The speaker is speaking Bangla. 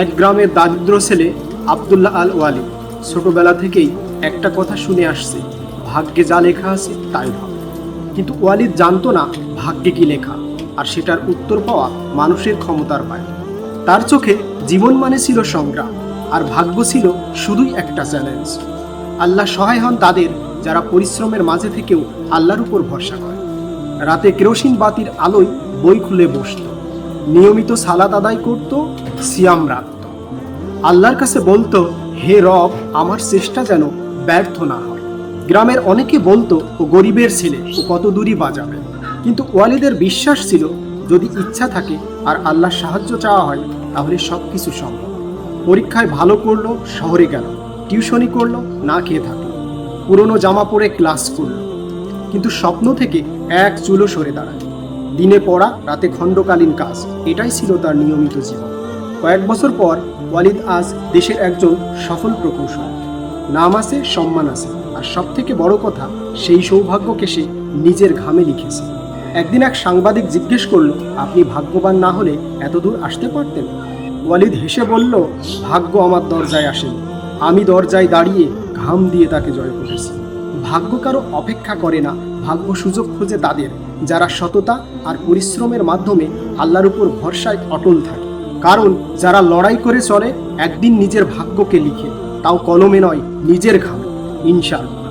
এক গ্রামের দারিদ্র ছেলে আব্দুল্লাহ আল ওয়ালি ছোটবেলা থেকেই একটা কথা শুনে আসছে, ভাগ্যে যা লেখা আছে তাই হবে। কিন্তু ওয়ালিদ জানতো না ভাগ্যে কি লেখা, আর সেটার উত্তর পাওয়া মানুষের ক্ষমতার বাইরে। তার চোখে জীবন মানে ছিল সংগ্রাম, আর ভাগ্য ছিল শুধুই একটা চ্যালেঞ্জ। আল্লাহ সহায় হন তাদের যারা পরিশ্রমের মাঝে থেকেও আল্লাহর উপর ভরসা করে। রাতে কেরোসিন বাতির আলোয় বই খুলে বসত, নিয়মিত সালাত আদায় করত, সিয়াম রাখত, আল্লাহর কাছে বলতো, হে রব, আমার চেষ্টা যেন ব্যর্থ না হয়। গ্রামের অনেকে বলতো ও গরিবের ছেলে, ও কত দূরই বাজাবে। কিন্তু ওয়ালিদের বিশ্বাস ছিল, যদি ইচ্ছা থাকে আর আল্লাহর সাহায্য চাওয়া হয় তাহলে সব কিছু সম্ভব। পরীক্ষায় ভালো করলো, শহরে গেল, টিউশনি করলো, না খেয়ে থাকলো, পুরনো জামা পরে ক্লাস করলো, কিন্তু স্বপ্ন থেকে এক চুলো সরে দাঁড়ায়। দিনে পড়া, রাতে খণ্ডকালীন কাজ, এটাই ছিল তার নিয়মিত জীবন। কয়েক বছর পর ওয়ালিদ আজ দেশের একজন সফল প্রকৌশলী। নাম আছে, সম্মান আছে, আর সব থেকে বড় কথা, সেই সৌভাগ্যকে সে নিজের ঘামে লিখেছে। একদিন এক সাংবাদিক জিজ্ঞেস করলো, আপনি ভাগ্যবান না হলে এত দূর আসতে পারতেন? ওয়ালিদ হেসে বলল, ভাগ্য আমার দরজায় আসেনি, আমি দরজায় দাঁড়িয়ে ঘাম দিয়ে তাকে জয় করেছি। ভাগ্য কারো অপেক্ষা করে না, ভাগ্য সুযোগ খোঁজে তাদের যারা সততা আর পরিশ্রমের মাধ্যমে আল্লাহর উপর ভরসায় অটল থাকে। কারণ যারা লড়াই করে চলে একদিন নিজের ভাগ্যকে লিখে, তাও কলমে নয়, নিজের ঘামে। ইনশাআল্লাহ।